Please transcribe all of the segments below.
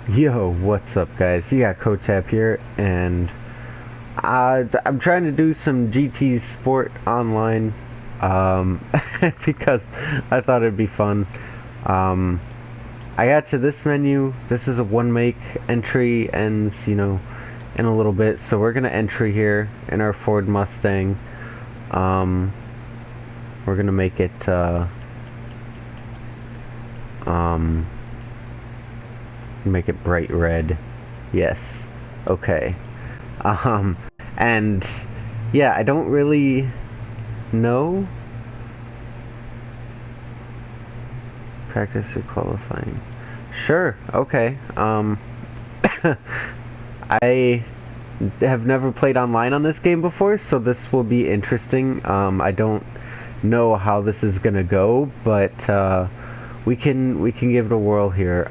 Yo, what's up, guys? You got Kotap here, and I'm trying to do some GT Sport online, um, because I thought it'd be fun. Um, I got to this menu. This is a one make entry, ends, in a little bit. So we're gonna entry here in our Ford Mustang. Um, we're gonna make it, um, make it bright red. Yes. Okay. Um, and yeah, I don't really know. Practice or qualifying. Sure. Okay. I have never played online on this game before, so this will be interesting. I don't know how this is gonna go, but we can give it a whirl here.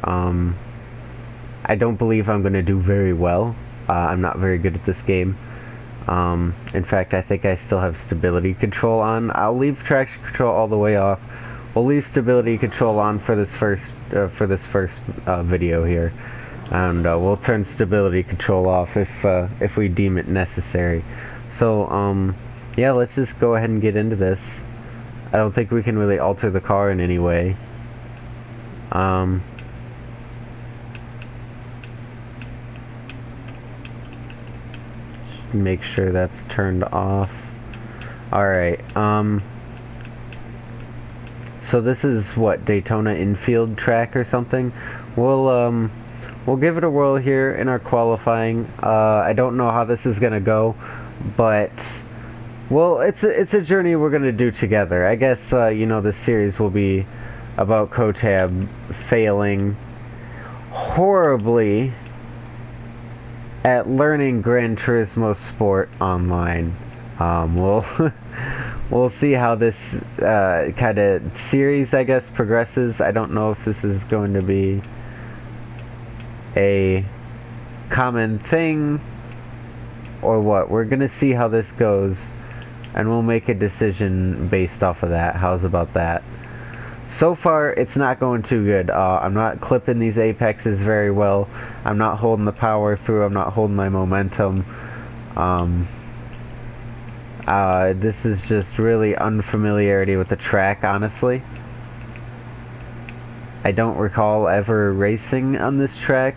I don't believe I'm gonna do very well. I'm not very good at this game. In fact, I think I still have stability control on. I'll leave traction control all the way off. We'll leave stability control on for this first video here, and we'll turn stability control off if we deem it necessary. So yeah, let's just go ahead and get into this. I don't think we can really alter the car in any way. Make sure that's turned off. Alright, so this is what, Daytona infield track or something? We'll give it a whirl here in our qualifying. I don't know how this is gonna go, but well, it's a journey we're gonna do together. I guess this series will be about Kotab failing horribly at learning Gran Turismo Sport online. We'll we'll see how this kind of series, I guess, progresses. I don't know if this is going to be a common thing or what. We're gonna see how this goes, and we'll make a decision based off of that. How's about that? So far, it's not going too good. I'm not clipping these apexes very well. I'm not holding the power through. I'm not holding my momentum. This is just really unfamiliarity with the track, honestly. I don't recall ever racing on this track.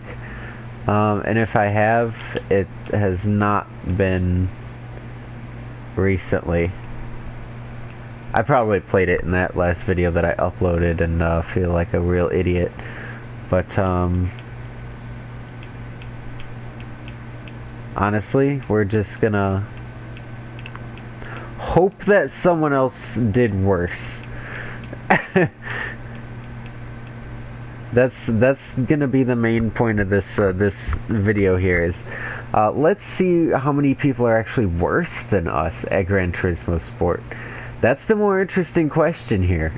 And if I have, it has not been recently. I probably played it in that last video that I uploaded and feel like a real idiot. But honestly, we're just gonna hope that someone else did worse. That's gonna be the main point of this video here is let's see how many people are actually worse than us at Gran Turismo Sport. That's the more interesting question here.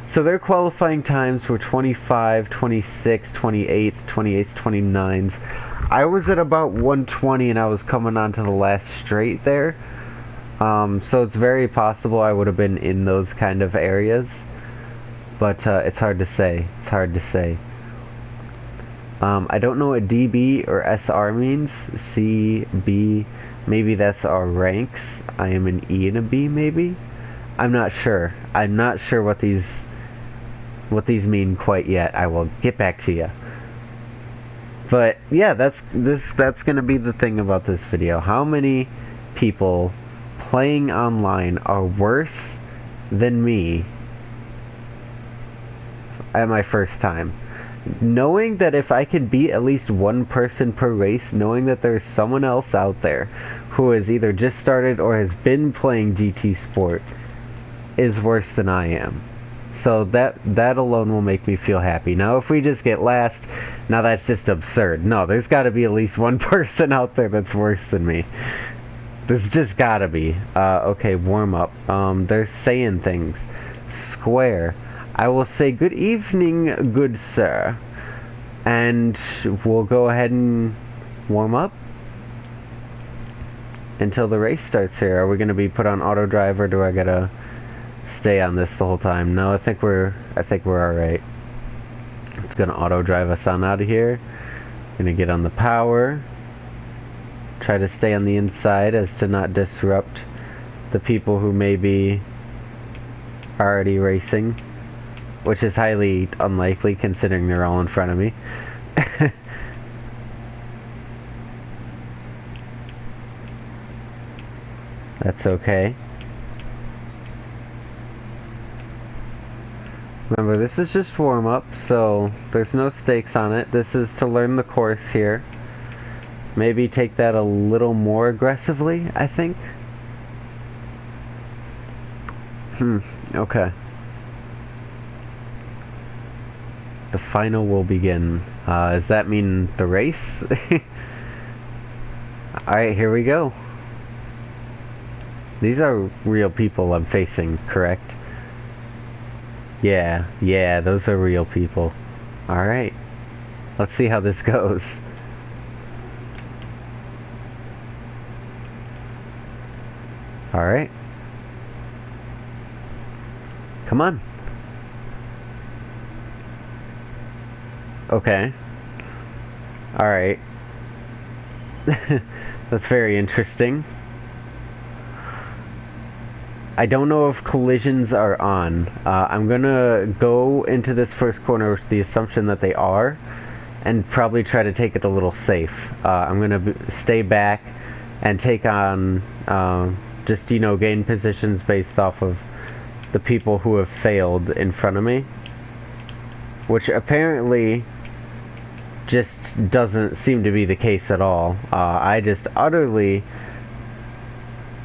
So their qualifying times were 25, 26, 28, 28, 29s. I was at about 120 and I was coming onto the last straight there. So it's very possible I would have been in those kind of areas. But it's hard to say. It's hard to say. I don't know what DB or SR means. C, B, maybe that's our ranks. I am an E and a B, maybe? I'm not sure. I'm not sure what these mean quite yet. I will get back to you. But yeah, that's gonna be the thing about this video. How many people playing online are worse than me at my first time? Knowing that if I can beat at least one person per race, knowing that there's someone else out there who has either just started or has been playing GT Sport is worse than I am. So that alone will make me feel happy. Now if we just get last, now that's just absurd. No, there's got to be at least one person out there that's worse than me. There's just gotta be. Okay, warm up. They're saying things. Square. I will say good evening, good sir. And we'll go ahead and warm up until the race starts here. Are we going to be put on auto drive, or do I gotta stay on this the whole time? No, I think we're alright. It's gonna auto drive us on out of here. Gonna get on the power. Try to stay on the inside as to not disrupt the people who may be already racing, which is highly unlikely considering they're all in front of me. That's okay. Remember, this is just warm-up, so there's no stakes on it. This is to learn the course here. Maybe take that a little more aggressively, I think. Okay. The final will begin. Does that mean the race? Alright, here we go. These are real people I'm facing, correct? Yeah, those are real people. Alright. Let's see how this goes. Alright. Come on. Okay. Alright. That's very interesting. I don't know if collisions are on. I'm gonna go into this first corner with the assumption that they are, and probably try to take it a little safe. I'm gonna stay back and take on, just, you know, gain positions based off of the people who have failed in front of me. Which apparently just doesn't seem to be the case at all. I just utterly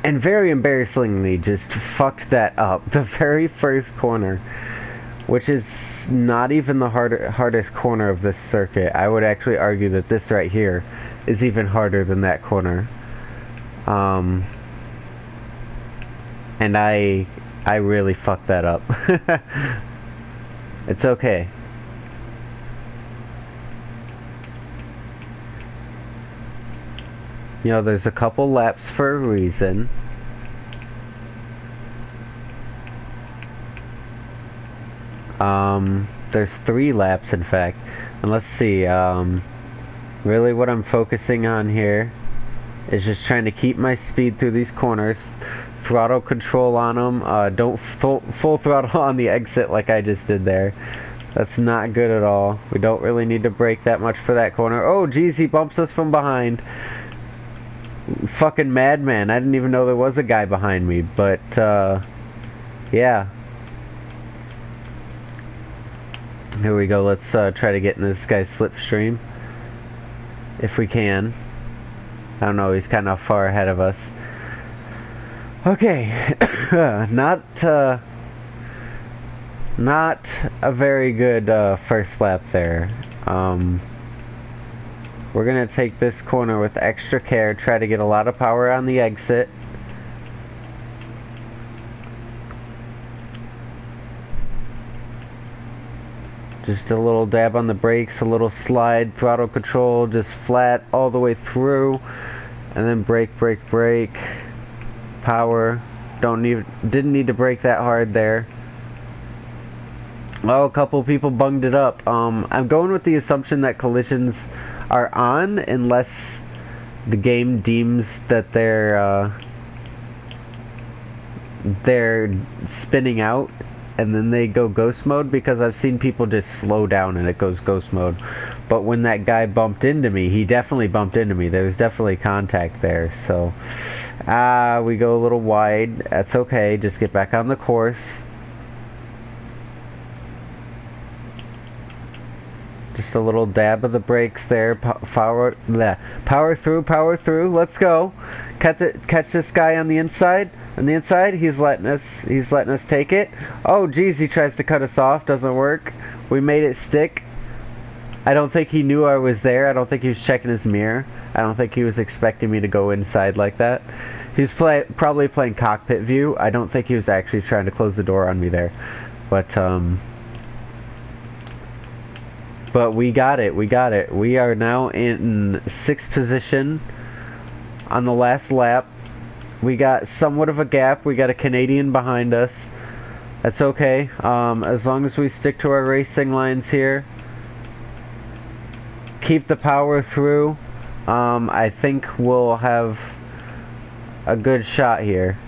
and very embarrassingly just fucked that up. The very first corner, which is not even the hardest corner of this circuit. I would actually argue that this right here is even harder than that corner. And I really fucked that up. It's okay. You know, there's a couple laps for a reason. There's 3 laps in fact. And let's see, really what I'm focusing on here is just trying to keep my speed through these corners. Throttle control on them. Don't full throttle on the exit like I just did there. That's not good at all. We don't really need to brake that much for that corner. Oh geez, he bumps us from behind. Fucking madman. I didn't even know there was a guy behind me, but yeah. Here we go. Let's try to get in this guy's slipstream if we can. I don't know, he's kind of far ahead of us. Okay. Not a very good first lap there. We're gonna take this corner with extra care, try to get a lot of power on the exit. Just a little dab on the brakes, a little slide, throttle control, just flat all the way through, and then brake, brake, brake. Power. Didn't need to brake that hard there. Oh, a couple people bunged it up. I'm going with the assumption that collisions are on unless the game deems that they're spinning out and then they go ghost mode, because I've seen people just slow down and it goes ghost mode. But when that guy bumped into me, he definitely bumped into me. There was definitely contact there. So we go a little wide. That's okay. Just get back on the course. Just a little dab of the brakes there. Power through. Let's go. Catch this guy on the inside. On the inside, he's letting us take it. Oh, geez, he tries to cut us off. Doesn't work. We made it stick. I don't think he knew I was there. I don't think he was checking his mirror. I don't think he was expecting me to go inside like that. He was probably playing cockpit view. I don't think he was actually trying to close the door on me there. But we got it. We are now in 6th position on the last lap. We got somewhat of a gap. We got a Canadian behind us. That's okay. As long as we stick to our racing lines here, keep the power through. I think we'll have a good shot here.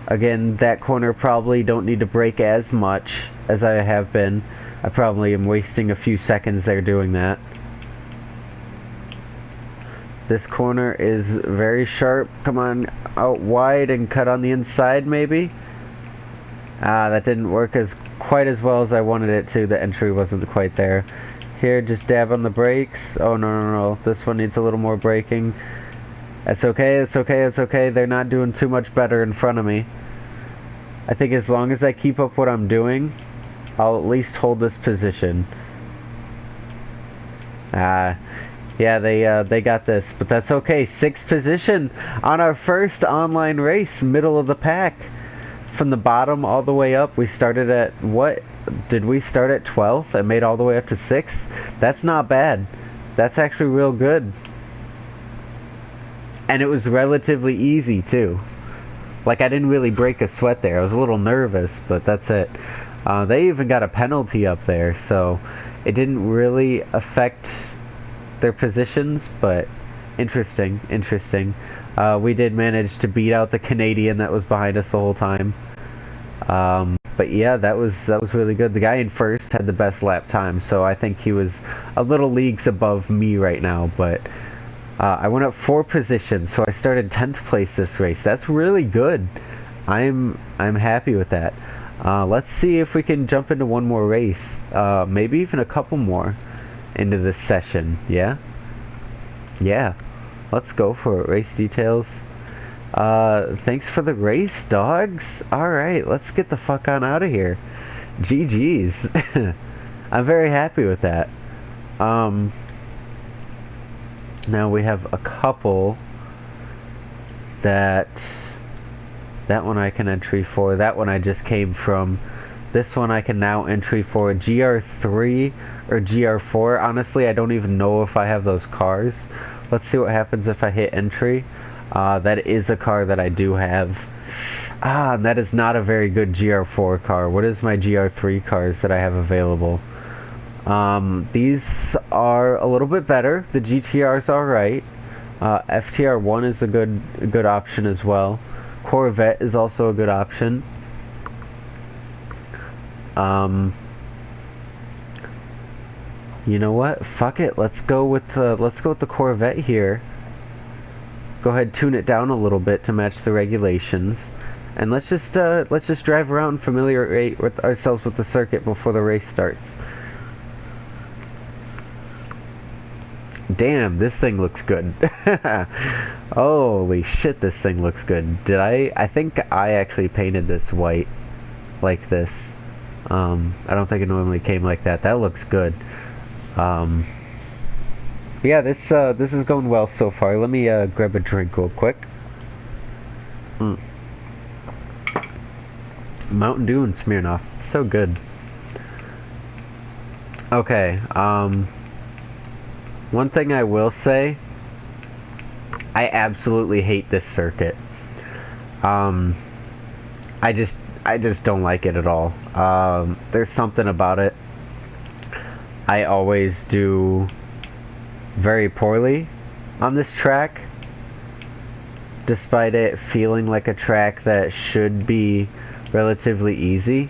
Again, that corner probably don't need to brake as much as I have been. I probably am wasting a few seconds there doing that. This corner is very sharp. Come on, out wide and cut on the inside maybe. That didn't work quite as well as I wanted it to. The entry wasn't quite there. Here, just dab on the brakes. Oh, no. This one needs a little more braking. That's okay, it's okay, it's okay. They're not doing too much better in front of me. I think as long as I keep up what I'm doing, I'll at least hold this position. Yeah, they got this, but that's okay. 6th position on our first online race, middle of the pack. From the bottom all the way up, we started at, what? Did we start at 12th and made all the way up to 6th? That's not bad. That's actually real good. And it was relatively easy, too. Like, I didn't really break a sweat there. I was a little nervous, but that's it. They even got a penalty up there, so it didn't really affect their positions, but interesting. We did manage to beat out the Canadian that was behind us the whole time. But yeah, that was really good. The guy in first had the best lap time, so I think he was a little leagues above me right now, but I went up 4 positions, so I started 10th place this race. That's really good. I'm happy with that. Let's see if we can jump into one more race, maybe even a couple more into this session. Yeah, let's go for it. Race details. Thanks for the race, dogs. Alright, let's get the fuck on out of here. GG's. I'm very happy with that. Now we have a couple that one I can entry for. That one I just came from. This one I can now entry for. GR3 or GR4. Honestly, I don't even know if I have those cars. Let's see what happens if I hit entry. That is a car that I do have. And that is not a very good GR4 car. What is my GR3 cars that I have available? These are a little bit better. The GTR's alright. FTR1 is a good option as well. Corvette is also a good option. You know what? Fuck it. Let's go with the Corvette here. Go ahead, tune it down a little bit to match the regulations, and let's just drive around, familiarize with ourselves with the circuit before the race starts. Damn, this thing looks good. Holy shit, this thing looks good. I think I actually painted this white like this. I don't think it normally came like that. That looks good. Yeah, this is going well so far. Let me grab a drink real quick. Mountain Dew and Smirnoff, so good. Okay, one thing I will say, I absolutely hate this circuit. I just don't like it at all. There's something about it I always do very poorly on this track, despite it feeling like a track that should be relatively easy.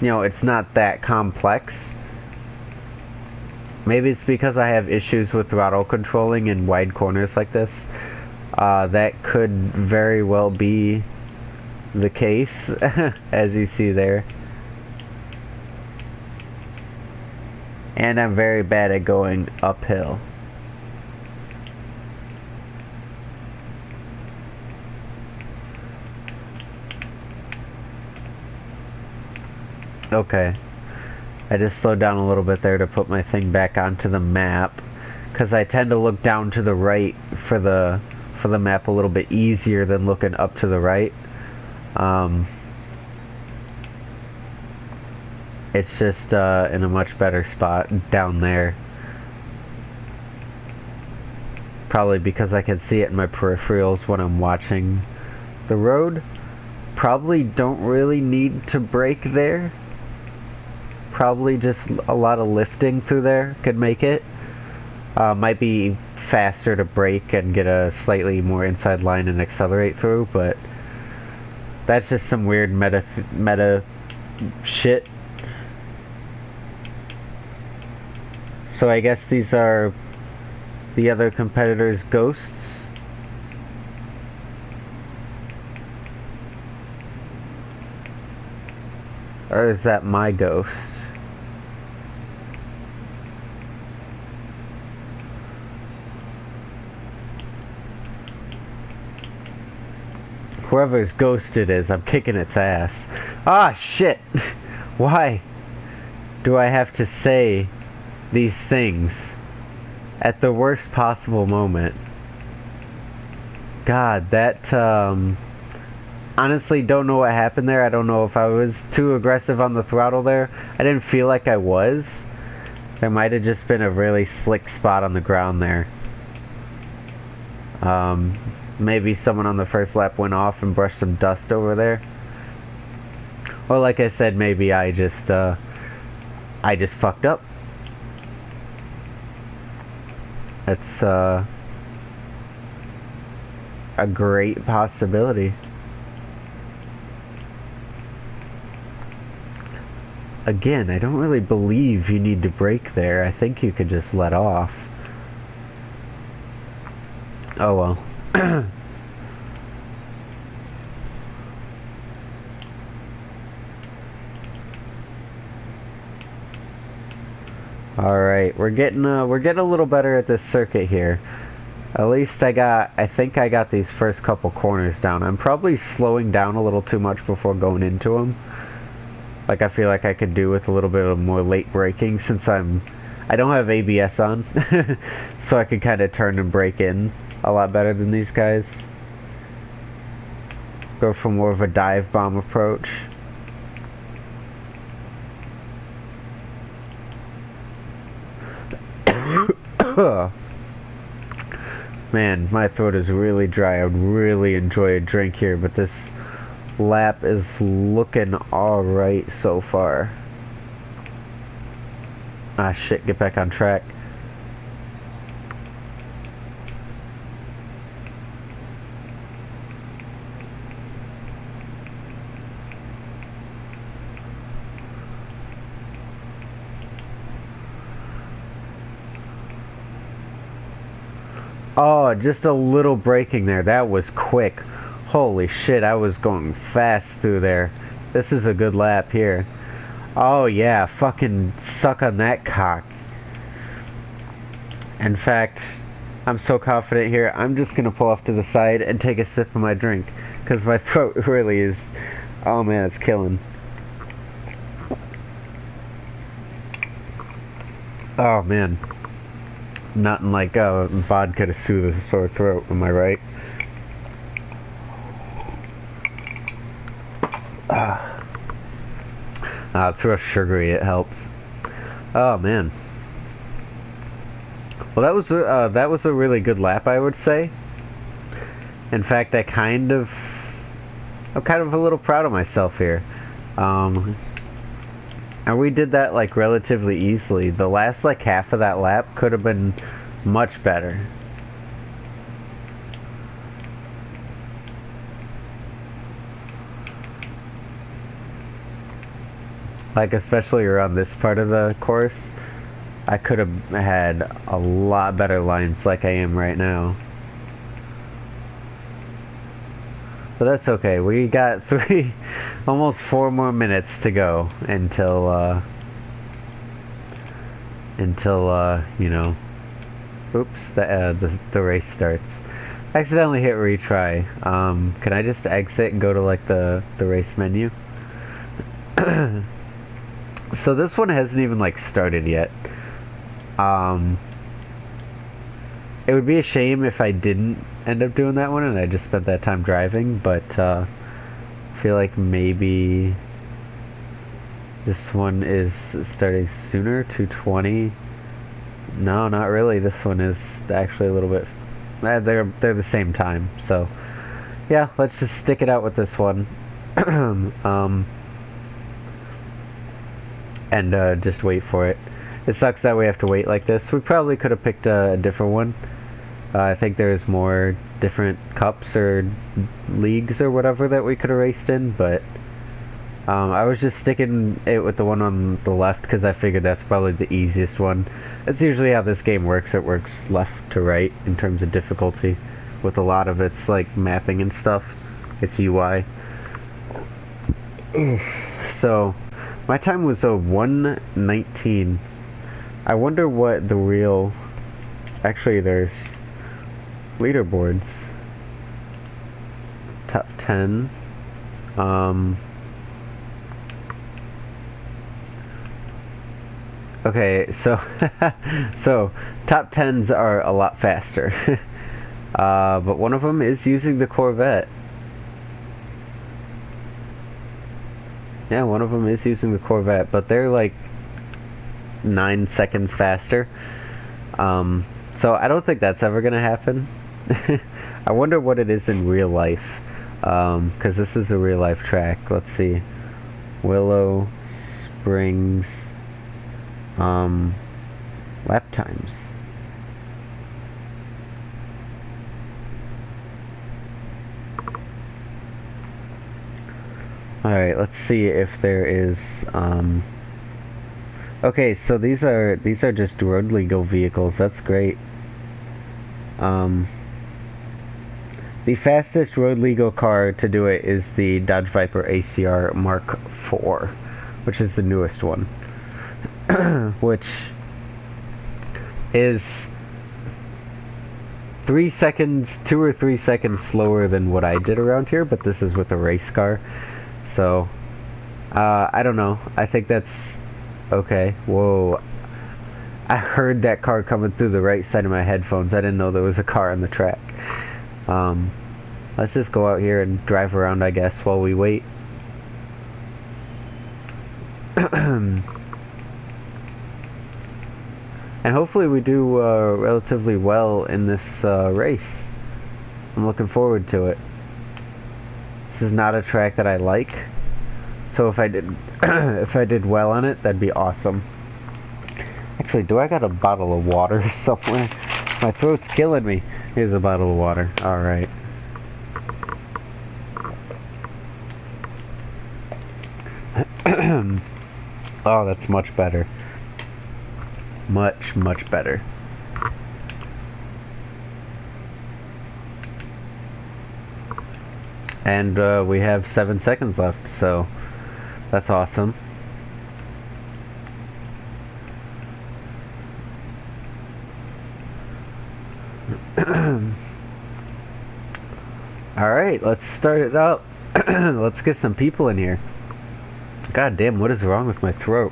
You know, it's not that complex. Maybe it's because I have issues with throttle controlling in wide corners like this. That could very well be the case, as you see there. And I'm very bad at going uphill. Okay. I just slowed down a little bit there to put my thing back onto the map, because I tend to look down to the right for the map a little bit easier than looking up to the right. It's just in a much better spot down there. Probably because I can see it in my peripherals when I'm watching the road. Probably don't really need to brake there. probably just a lot of lifting through there could make it. Might be faster to brake and get a slightly more inside line and accelerate through, but that's just some weird meta shit. So I guess these are the other competitors' ghosts. Or is that my ghost? Whoever's ghost it is, I'm kicking its ass. Ah, shit! Why do I have to say these things at the worst possible moment? God, that, honestly don't know what happened there. I don't know if I was too aggressive on the throttle there. I didn't feel like I was. There might have just been a really slick spot on the ground there. Maybe someone on the first lap went off and brushed some dust over there. Or like I said, maybe I just fucked up. That's a great possibility. Again, I don't really believe you need to brake there. I think you could just let off. Oh well. Alright, we're getting a little better at this circuit here. At least I think I got these first couple corners down. I'm probably slowing down a little too much before going into them. Like I feel like I could do with a little bit of more late braking since I don't have ABS on. So I could kind of turn and brake in a lot better than these guys. Go for more of a dive bomb approach. Man, my throat is really dry. I would really enjoy a drink here, but this lap is looking alright so far. Ah shit, get back on track. Oh, just a little braking there. That was quick. Holy shit, I was going fast through there. This is a good lap here. Oh yeah, fucking suck on that cock. In fact, I'm so confident here, I'm just gonna pull off to the side and take a sip of my drink. Because my throat really is... Oh man, it's killing. Oh man. Nothing like vodka to soothe a sore throat, am I right? It's real sugary, it helps. Oh man. Well, that was a really good lap, I would say. In fact, I'm kind of a little proud of myself here. And we did that like relatively easily. The last like half of that lap could have been much better. Like especially around this part of the course, I could have had a lot better lines like I am right now. But that's okay. We got almost 4 more minutes to go until you know, oops, the race starts. I accidentally hit retry. Can I just exit and go to like the race menu? So this one hasn't even like started yet. It would be a shame if I didn't end up doing that one and I just spent that time driving, but I feel like maybe this one is starting sooner, 2:20. No, not really. This one is actually a little bit... They're the same time, so... Yeah, let's just stick it out with this one. and just wait for it. It sucks that we have to wait like this. We probably could have picked a different one. I think there's more different cups or leagues or whatever that we could have raced in, but I was just sticking it with the one on the left because I figured that's probably the easiest one. That's usually how this game works. It works left to right in terms of difficulty with a lot of its like mapping and stuff. Its UI. So my time was a 1:19. I wonder what the real... Actually, there's leaderboards. Top 10. Okay, so so top 10s are a lot faster. But one of them is using the Corvette. Yeah, one of them is using the Corvette, but they're like 9 seconds faster. So I don't think that's ever gonna happen. I wonder what it is in real life, because this is a real life track. Let's see, Willow Springs lap times. Alright, let's see if there is okay, so these are just road legal vehicles. That's great. The fastest road legal car to do it is the Dodge Viper ACR Mark IV, which is the newest one. Which is 3 seconds, 2 or 3 seconds slower than what I did around here, but this is with a race car. So, I don't know. I think that's okay. Whoa. I heard that car coming through the right side of my headphones. I didn't know there was a car on the track. Let's just go out here and drive around, I guess, while we wait. And hopefully we do relatively well in this race. I'm looking forward to it. This is not a track that I like, so if I did if I did well on it, that'd be awesome. Actually, do I got a bottle of water somewhere? My throat's killing me. Here's a bottle of water. Alright. Oh, that's much better. Much, much better. And we have 7 seconds left, so that's awesome. Alright, let's start it up. Let's get some people in here. God damn, what is wrong with my throat?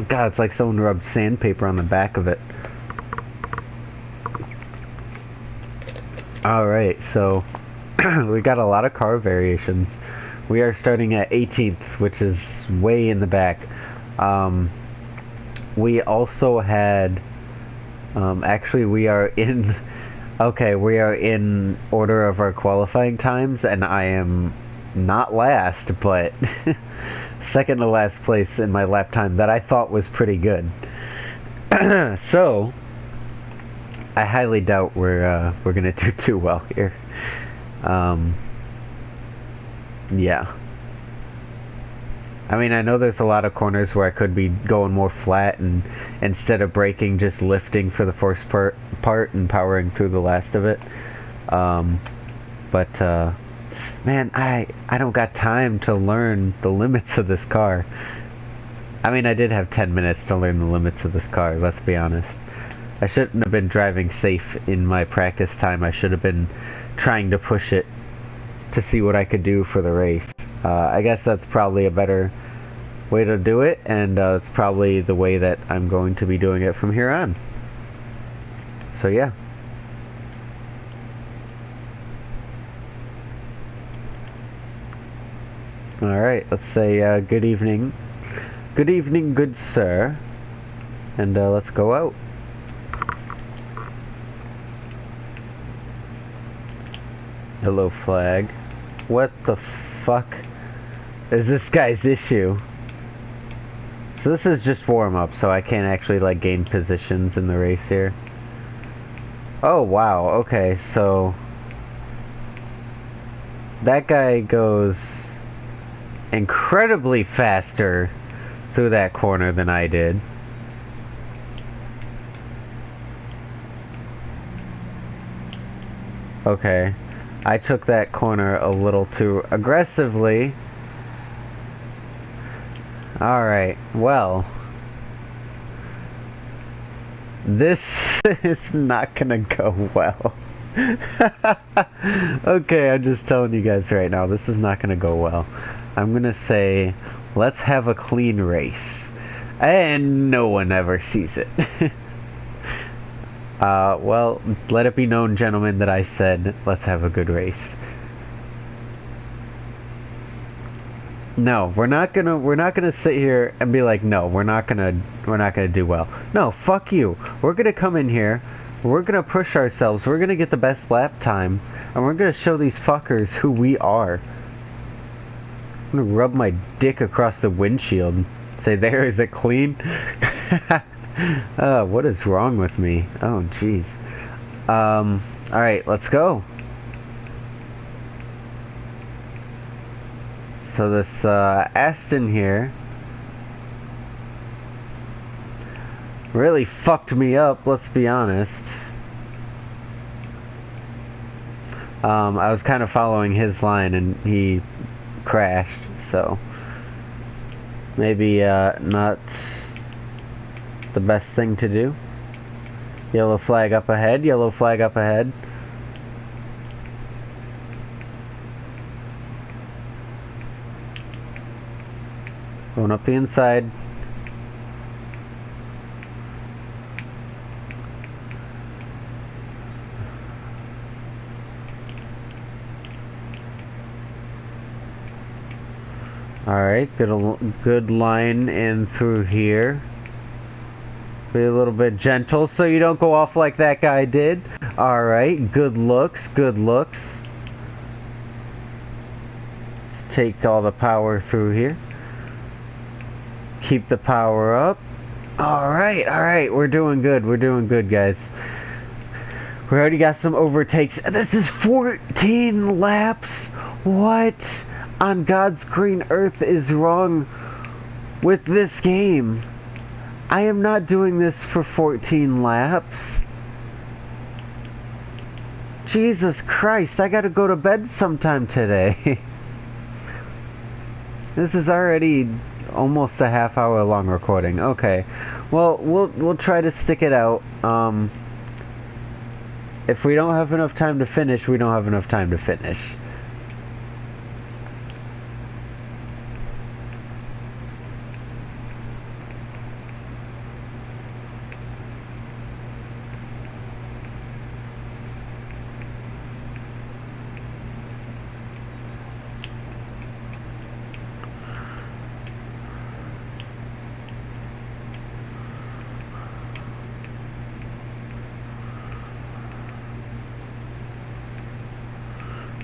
God, it's like someone rubbed sandpaper on the back of it. Alright, so we got a lot of car variations. We are starting at 18th, which is way in the back. We also had actually we are in we are in order of our qualifying times, and I am not last, but second to last place in my lap time that I thought was pretty good. So I highly doubt we're gonna do too well here. Yeah. I mean, I know there's a lot of corners where I could be going more flat and instead of braking, just lifting for the first part and powering through the last of it. But man, I don't got time to learn the limits of this car. I mean, I did have 10 minutes to learn the limits of this car, let's be honest. I shouldn't have been driving safe in my practice time. I should have been trying to push it to see what I could do for the race. I guess that's probably a better way to do it, and it's probably the way that I'm going to be doing it from here on. So yeah. Alright, let's say good evening. Good evening, good sir. And let's go out. Hello, flag. What the fuck is this guy's issue? So this is just warm-up, so I can't actually, like, gain positions in the race here. Oh, wow, okay, so... that guy goes incredibly faster through that corner than I did. Okay, I took that corner a little too aggressively. Alright, well, this is not gonna go well. Okay, I'm just telling you guys right now, this is not gonna go well. I'm gonna say, let's have a clean race. And no one ever sees it. Well, let it be known, gentlemen, that I said, let's have a good race. No, we're not gonna sit here and be like, no, we're not gonna do well. No, fuck you. We're gonna come in here, we're gonna push ourselves, we're gonna get the best lap time, and we're gonna show these fuckers who we are. I'm gonna rub my dick across the windshield. Say, there, is it clean? What is wrong with me? Oh, jeez. Alright, let's go. So this Aston here really fucked me up, let's be honest. I was kind of following his line and he crashed, so maybe not the best thing to do. Yellow flag up ahead, yellow flag up ahead. Going up the inside. Alright, good line in through here. Be a little bit gentle so you don't go off like that guy did. Alright, good looks, good looks. Let's take all the power through here. Keep the power up. Alright, we're doing good, guys. We already got some overtakes. This is 14 laps? What on God's green earth is wrong with this game? I am not doing this for 14 laps. Jesus Christ, I gotta go to bed sometime today. This is already almost a half-hour long recording. Okay, well, we'll try to stick it out. If we don't have enough time to finish, we don't have enough time to finish.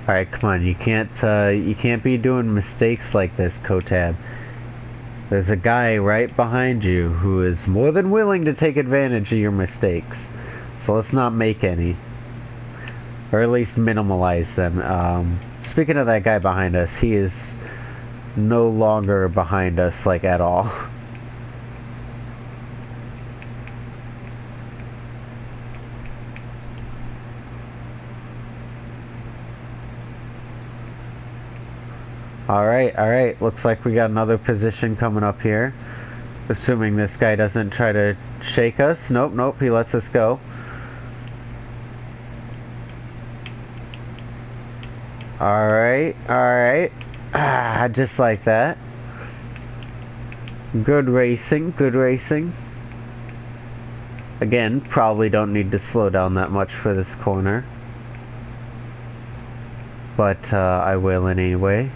Alright, come on, you can't be doing mistakes like this, Kotab. There's a guy right behind you who is more than willing to take advantage of your mistakes. So let's not make any. Or at least minimalize them. Speaking of that guy behind us, he is no longer behind us, like, at all. Alright, looks like we got another position coming up here. Assuming this guy doesn't try to shake us. Nope, he lets us go. Alright. Just like that. Good racing. Again, probably don't need to slow down that much for this corner. But, I will anyway.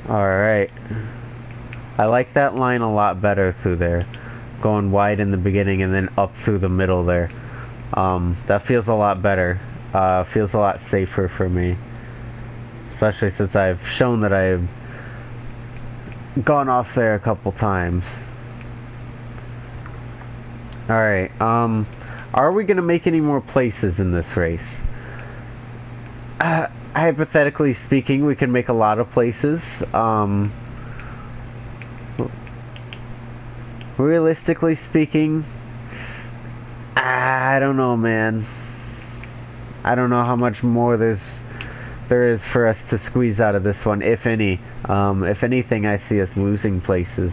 Alright. I like that line a lot better through there. Going wide in the beginning and then up through the middle there. That feels a lot better. Feels a lot safer for me. Especially since I've shown that I've gone off there a couple times. Alright, are we gonna make any more places in this race? Hypothetically speaking, we can make a lot of places. Realistically speaking, I don't know, man. I don't know how much more there is for us to squeeze out of this one, if any. If anything, I see us losing places.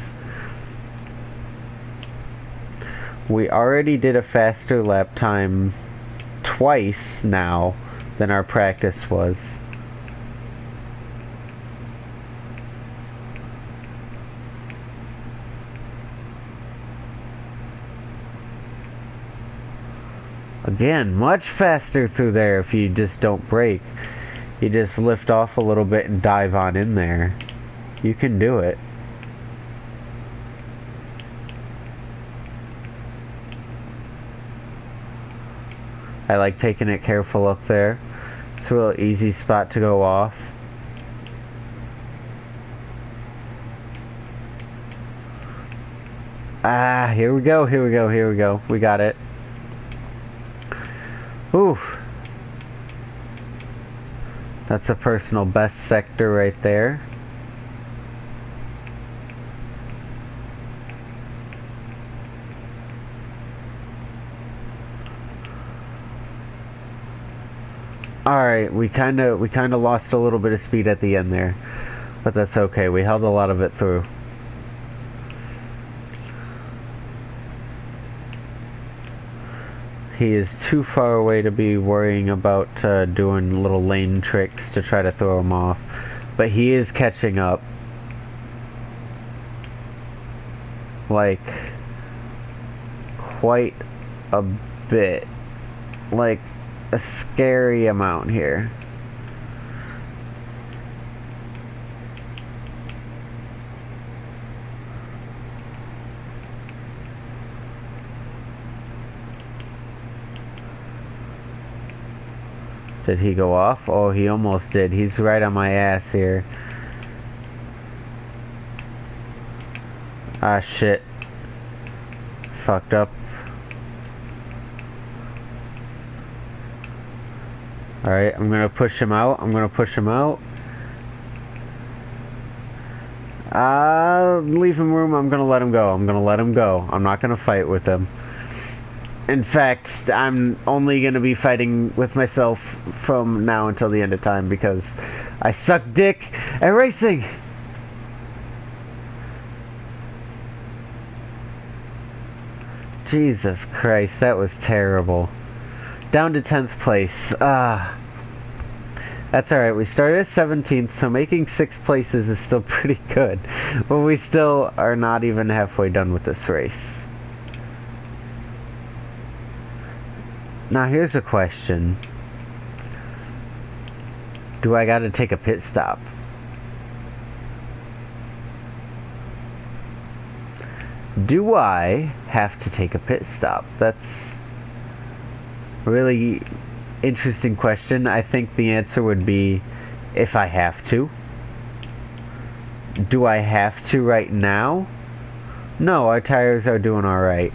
We already did a faster lap time twice now than our practice was. Again, much faster through there if you just don't brake. You just lift off a little bit and dive on in there. You can do it. I like taking it careful up there. It's a real easy spot to go off. Here we go, here we go, here we go. We got it. Ooh. That's a personal best sector right there. Alright, we kinda lost a little bit of speed at the end there. But that's okay, we held a lot of it through. He is too far away to be worrying about doing little lane tricks to try to throw him off. But he is catching up. Like, quite a bit. Like, a scary amount here. Did he go off? Oh, he almost did. He's right on my ass here. Ah, shit. Fucked up. Alright, I'm gonna push him out. I'm gonna push him out. Leave him room. I'm gonna let him go. I'm gonna let him go. I'm not gonna fight with him. In fact, I'm only going to be fighting with myself from now until the end of time because I suck dick at racing. Jesus Christ, that was terrible. Down to 10th place. That's alright, we started at 17th, so making 6 places is still pretty good. But we still are not even halfway done with this race. Now here's a question. Do I gotta take a pit stop? Do I have to take a pit stop? That's a really interesting question. I think the answer would be if I have to. Do I have to right now? No, our tires are doing alright.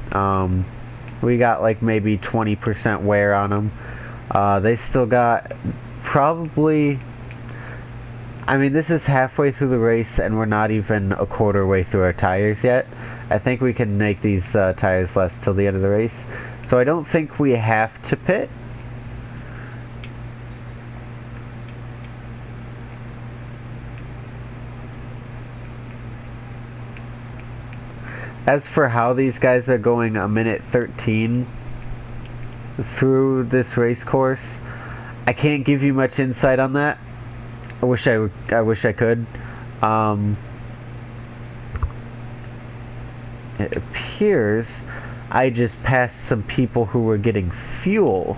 We got like maybe 20% wear on them. They still got probably... I mean, this is halfway through the race and we're not even a quarter way through our tires yet. I think we can make these tires last till the end of the race. So I don't think we have to pit. As for how these guys are going a minute 13 through this race course, I can't give you much insight on that. I wish I could. It appears I just passed some people who were getting fuel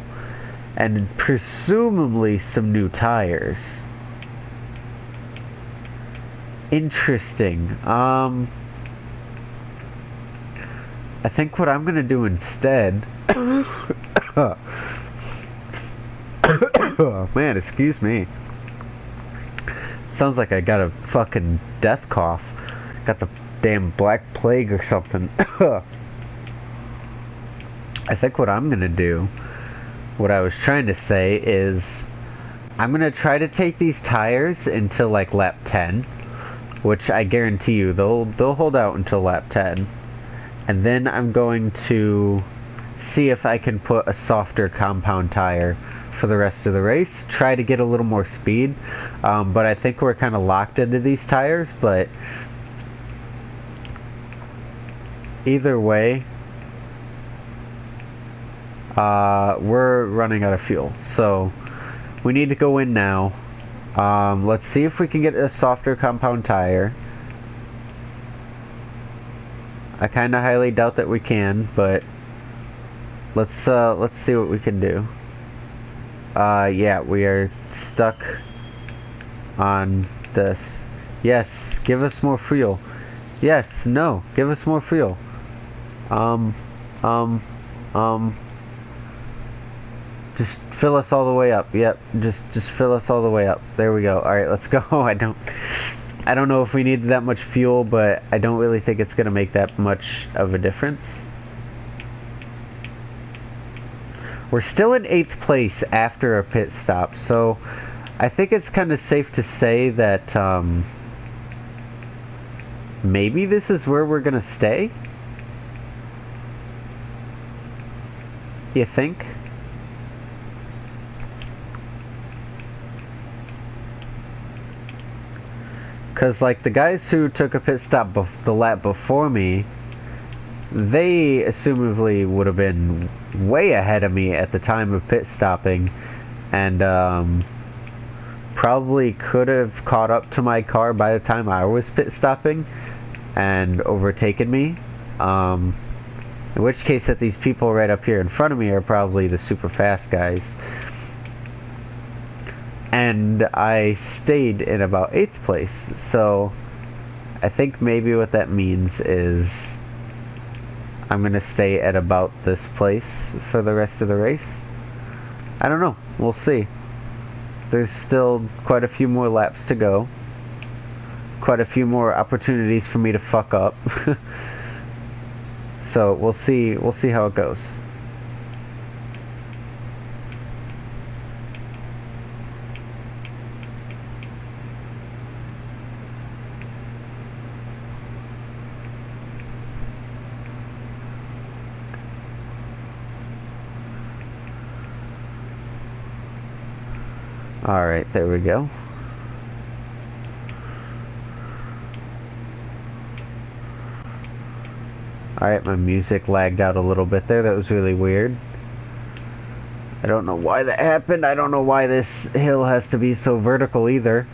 and presumably some new tires. Interesting. I think what I'm gonna do instead Oh, man, excuse me. Sounds like I got a fucking death cough. Got the damn Black Plague or something. I think what I'm gonna do, what I was trying to say is, I'm gonna try to take these tires until like lap 10, which I guarantee you they'll hold out until lap 10, and then I'm going to see if I can put a softer compound tire for the rest of the race, try to get a little more speed, but I think we're kind of locked into these tires. But either way, we're running out of fuel, so we need to go in now. Let's see if we can get a softer compound tire. I kind of highly doubt that we can, but let's see what we can do. Yeah, we are stuck on this. Yes, give us more fuel. Yes, no, give us more fuel. Just fill us all the way up. Yep, just fill us all the way up. There we go. Alright, let's go. I don't know if we need that much fuel, but I don't really think it's gonna make that much of a difference. We're still in 8th place after a pit stop, so I think it's kind of safe to say that maybe this is where we're gonna stay. You think? Because like the guys who took a pit stop the lap before me, they assumably would have been way ahead of me at the time of pit stopping, and probably could have caught up to my car by the time I was pit stopping and overtaken me. In which case that these people right up here in front of me are probably the super fast guys. And I stayed in about 8th place, so I think maybe what that means is I'm gonna stay at about this place for the rest of the race. I don't know, we'll see. There's still quite a few more laps to go. Quite a few more opportunities for me to fuck up. So we'll see how it goes. Alright, there we go. Alright, my music lagged out a little bit there. That was really weird. I don't know why that happened. I don't know why this hill has to be so vertical either.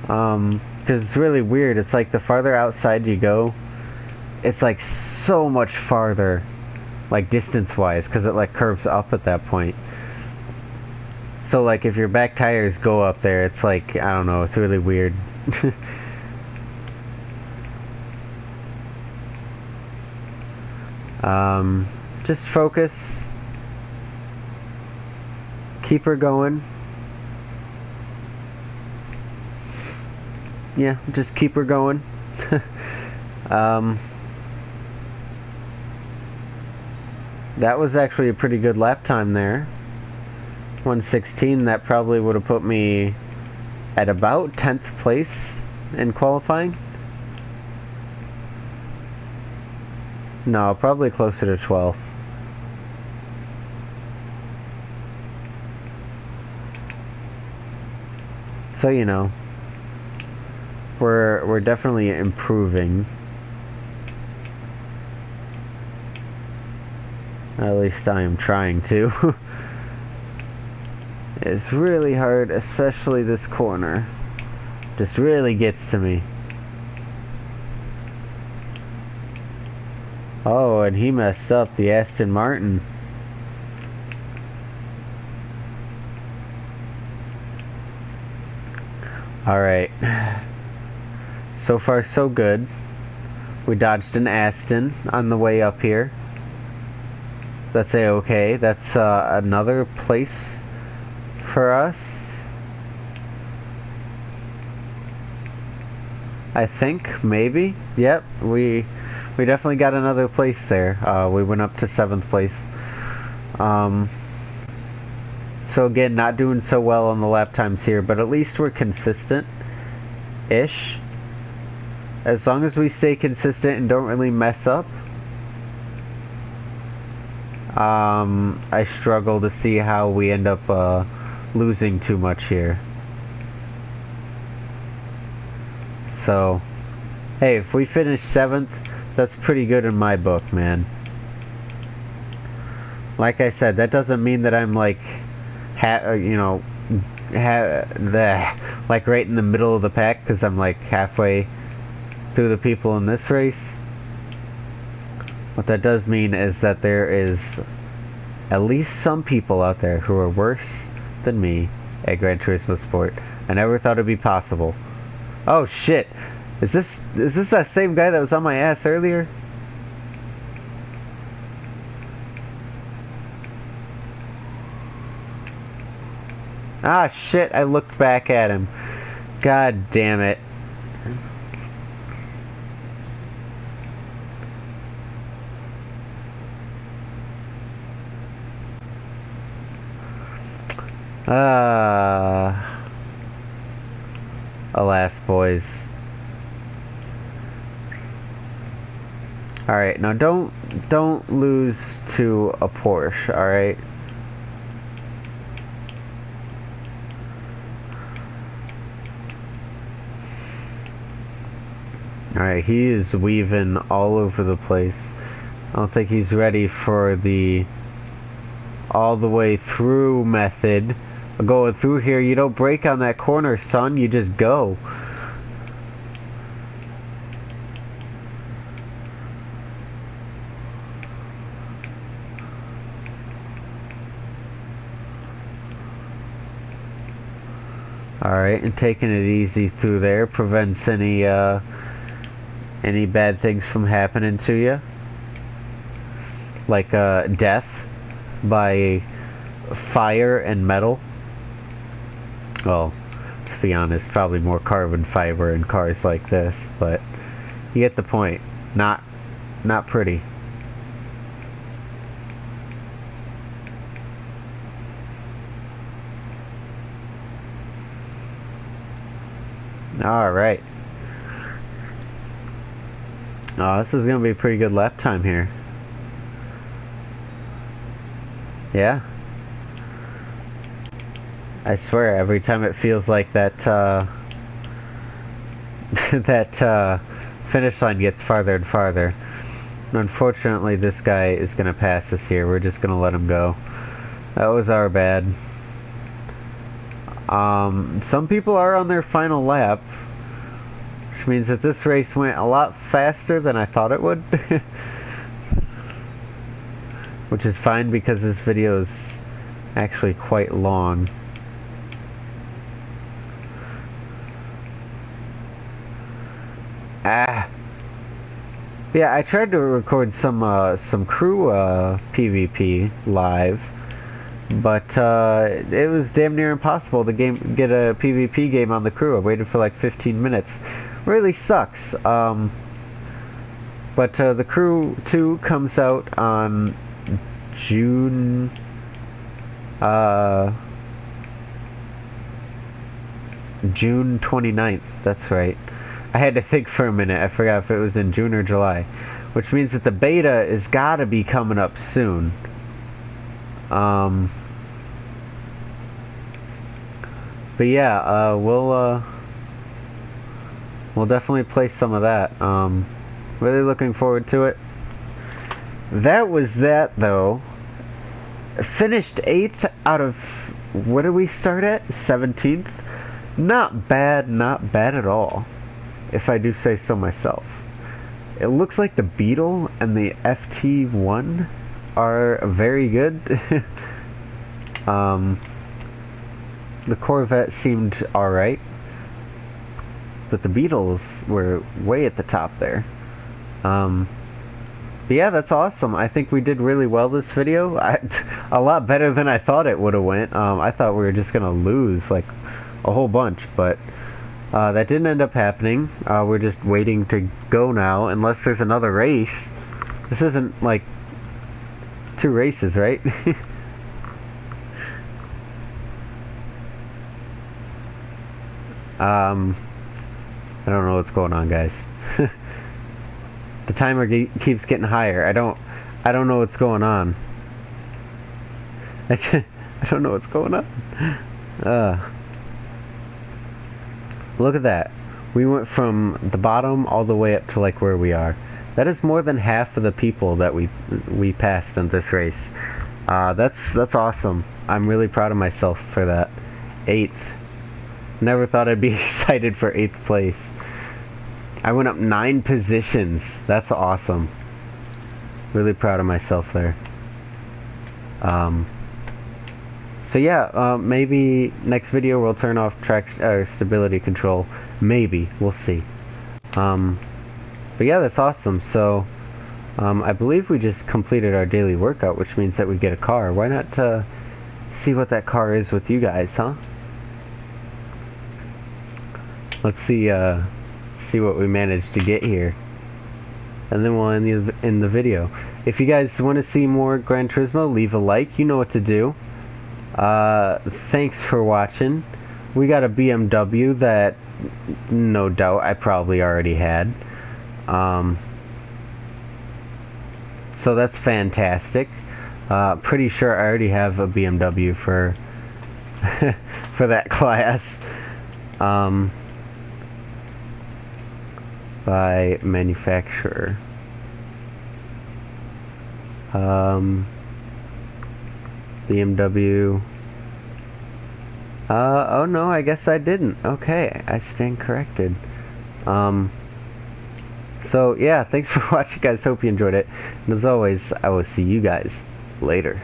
Because it's really weird. It's like the farther outside you go, it's like so much farther, like distance-wise, because it like curves up at that point. So like if your back tires go up there, it's like, I don't know, it's really weird. Just focus. Keep her going. Yeah, just keep her going. That was actually a pretty good lap time there. 1:16, that probably would have put me at about 10th place in qualifying. No, probably closer to 12th. So, you know, we're definitely improving. At least I am trying to. It's really hard, especially this corner. Just really gets to me. Oh, and he messed up the Aston Martin. Alright. So far, so good. We dodged an Aston on the way up here. That's a-okay. That's another place for us. I think, maybe. Yep, we definitely got another place there. We went up to 7th place. So again, not doing so well on the lap times here, but at least we're consistent-ish. As long as we stay consistent and don't really mess up. I struggle to see how we end up losing too much here. So, hey, if we finish 7th, that's pretty good in my book, man. Like I said, that doesn't mean that I'm like, like right in the middle of the pack, because I'm like halfway through the people in this race. What that does mean is that there is at least some people out there who are worse than me at Gran Turismo Sport. I never thought it'd be possible. Oh shit! Is this that same guy that was on my ass earlier? Ah shit, I looked back at him. God damn it. Alas, boys. Alright, now don't lose to a Porsche, alright? Alright, he is weaving all over the place. I don't think he's ready for the all the way through method. Going through here, you don't brake on that corner, son, you just go. Alright, and taking it easy through there prevents any bad things from happening to you. Like death by fire and metal. Well, to be honest, probably more carbon fiber in cars like this, but you get the point. Not pretty. Alright. Oh, this is gonna be a pretty good lap time here. Yeah. I swear, every time it feels like that, that, finish line gets farther and farther. And unfortunately, this guy is gonna pass us here. We're just gonna let him go. That was our bad. Some people are on their final lap, which means that this race went a lot faster than I thought it would. Which is fine because this video is actually quite long. Yeah, I tried to record some crew PvP live, but it was damn near impossible to get a PvP game on the crew. I waited for like 15 minutes. Really sucks. But the crew 2 comes out on June June 29th. That's right. I had to think for a minute. I forgot if it was in June or July. Which means that the beta is gotta be coming up soon. But yeah, we'll definitely play some of that. Really looking forward to it. That was that, though. Finished 8th out of, what did we start at? 17th? Not bad at all, if I do say so myself. It looks like the Beetle and the FT1 are very good. The Corvette seemed alright, but the Beetles were way at the top there. But yeah, that's awesome. I think we did really well this video. A lot better than I thought it would have went. I thought we were just gonna lose like a whole bunch, but that didn't end up happening. We're just waiting to go now, unless there's another race. This isn't like 2 races, right? I don't know what's going on, guys. The timer keeps getting higher. I don't know what's going on. I don't know what's going on. Look at that. We went from the bottom all the way up to like where we are. That is more than half of the people that we passed in this race. That's awesome. I'm really proud of myself for that. 8th. Never thought I'd be excited for 8th place. I went up 9 positions. That's awesome. Really proud of myself there. So yeah, maybe next video we'll turn off stability control. Maybe. We'll see. But yeah, that's awesome. So, I believe we just completed our daily workout, which means that we get a car. Why not see what that car is with you guys, huh? Let's see what we managed to get here. And then we'll end the video. If you guys want to see more Gran Turismo, leave a like. You know what to do. Thanks for watching. We got a BMW that no doubt I probably already had. So that's fantastic. Pretty sure I already have a BMW for for that class. By manufacturer. BMW. Oh no, I guess I didn't. Okay, I stand corrected. So yeah, thanks for watching, guys. Hope you enjoyed it. And as always, I will see you guys later.